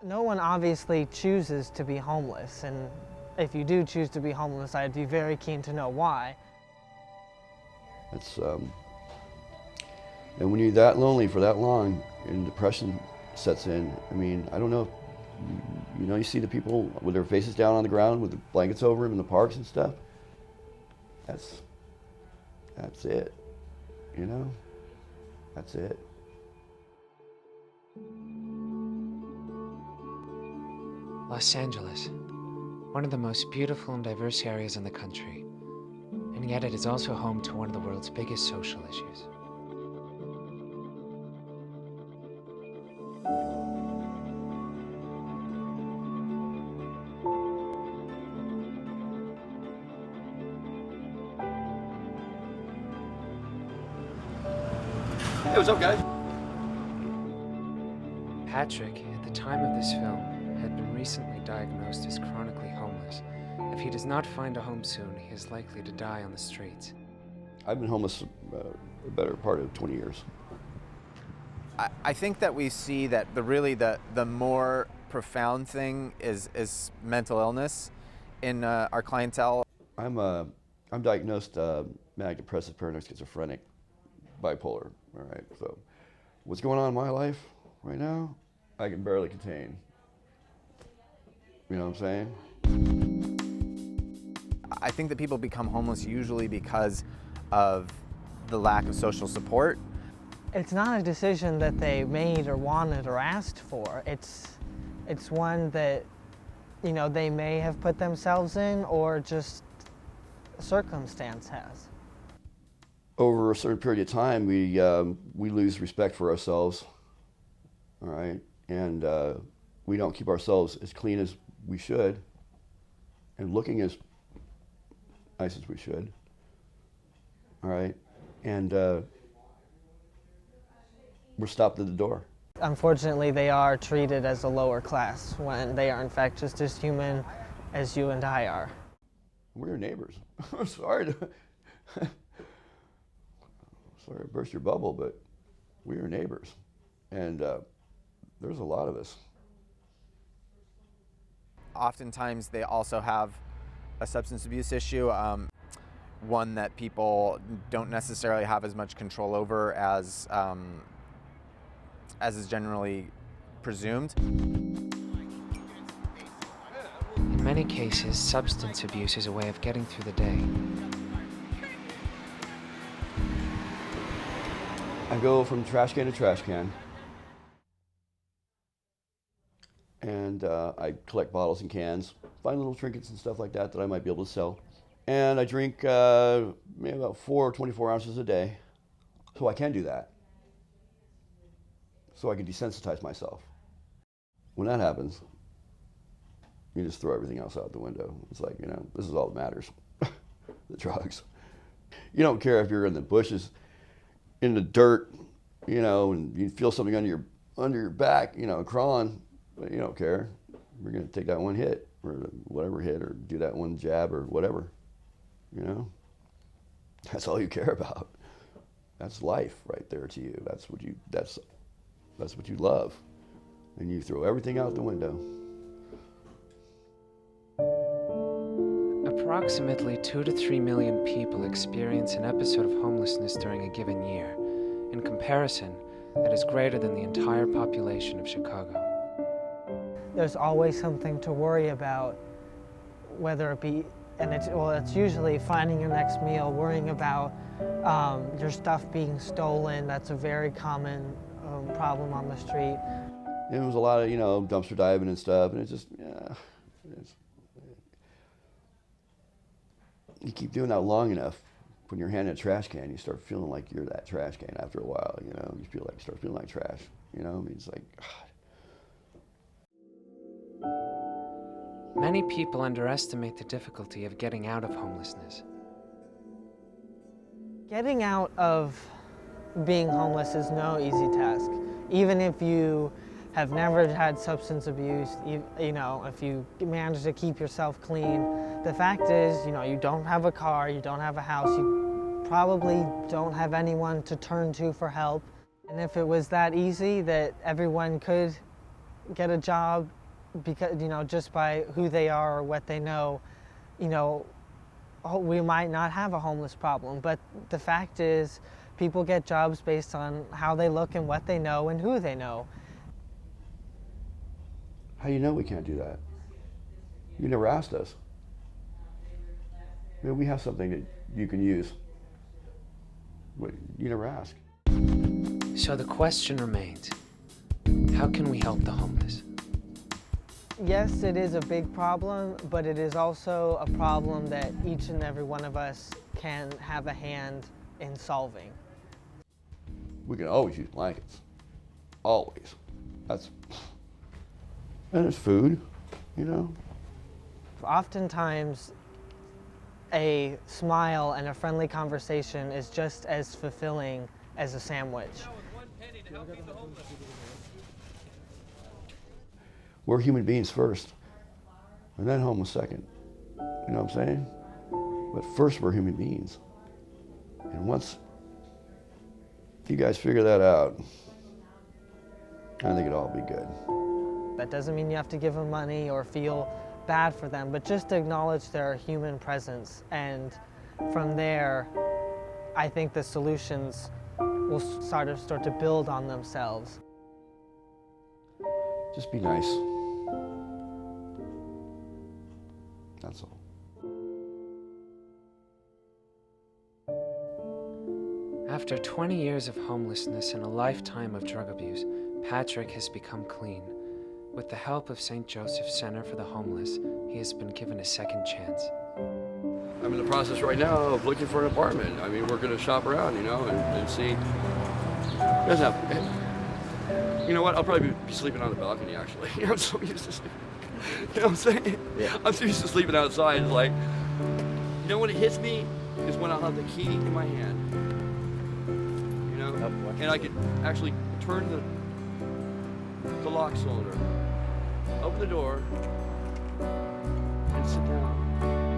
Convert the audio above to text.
No one obviously chooses to be homeless, and if you do choose to be homeless, I'd be very keen to know why. It's, and when you're that lonely for that long and depression sets in, I mean, I don't know, you see the people with their faces down on the ground with the blankets over them in the parks and stuff. That's it, you know? That's it. Los Angeles, one of the most beautiful and diverse areas in the country, and yet it is also home to one of the world's biggest social issues. Hey, what's up, guys? Patrick, at the time of this film, had been recently diagnosed as chronically homeless. If he does not find a home soon, he is likely to die on the streets. I've been homeless a better part of 20 years. I think that we see that the more profound thing is mental illness in our clientele. I'm diagnosed manic depressive paranoid schizophrenic, bipolar. All right, so what's going on in my life right now, I can barely contain. You know what I'm saying? I think that people become homeless usually because of the lack of social support. It's not a decision that they made or wanted or asked for. It's one that, they may have put themselves in, or just circumstance has. Over a certain period of time, we lose respect for ourselves, all right? And we don't keep ourselves as clean as we should and looking as nice as we should, all right? And we're stopped at the door. Unfortunately, they are treated as a lower class when they are in fact just as human as you and I are. We're your neighbors. I'm sorry to burst your bubble, but we're your neighbors. And there's a lot of us. Oftentimes they also have a substance abuse issue, one that people don't necessarily have as much control over as is generally presumed. In many cases, substance abuse is a way of getting through the day. I go from trash can to trash can, and I collect bottles and cans, find little trinkets and stuff like that I might be able to sell. And I drink maybe about 24 ounces a day, so I can do that, so I can desensitize myself. When that happens, you just throw everything else out the window. It's like, this is all that matters, the drugs. You don't care if you're in the bushes, in the dirt, and you feel something under your back, crawling, but you don't care. We're gonna take that one hit, or whatever hit, or do that one jab, or whatever. That's all you care about. That's life right there to you. That's what you love, and you throw everything out the window. Approximately 2 to 3 million people experience an episode of homelessness during a given year. In comparison, that is greater than the entire population of Chicago. There's always something to worry about, whether it be, and it's usually finding your next meal, worrying about your stuff being stolen. That's a very common problem on the street. It was a lot of, dumpster diving and stuff, and it's just, you keep doing that long enough, when you're handing a trash can, you start feeling like you're that trash can after a while, you start feeling like trash, it's like, God. Many people underestimate the difficulty of getting out of homelessness. Getting out of being homeless is no easy task. Even if you have never had substance abuse, if you manage to keep yourself clean, the fact is, you don't have a car, you don't have a house, you probably don't have anyone to turn to for help. And if it was that easy that everyone could get a job because, you know, just by who they are or what they know, you know, we might not have a homeless problem. But the fact is, people get jobs based on how they look and what they know and who they know. How do you know we can't do that? You never asked us. I mean, we have something that you can use. But you never asked. So the question remains, how can we help the homeless? Yes, it is a big problem, but it is also a problem that each and every one of us can have a hand in solving. We can always use blankets. Always. And there's food, you know. Oftentimes, a smile and a friendly conversation is just as fulfilling as a sandwich. We're human beings first, and then homeless second. You know what I'm saying? But first, we're human beings. And once you guys figure that out, I think it'll all be good. That doesn't mean you have to give them money or feel bad for them, but just acknowledge their human presence. And from there, I think the solutions will start to build on themselves. Just be nice. That's all. After 20 years of homelessness and a lifetime of drug abuse, Patrick has become clean. With the help of St. Joseph's Center for the Homeless, he has been given a second chance. I'm in the process right now of looking for an apartment. I mean, we're going to shop around, you know, and see. Doesn't have, you know what? I'll probably be sleeping on the balcony, actually. I'm so used to sleeping. You know what I'm saying? Yeah. I'm so used to sleeping outside. It's like, you know when it hits me is when I'll have the key in my hand. You know? And I could actually turn the lock cylinder, open the door, and sit down.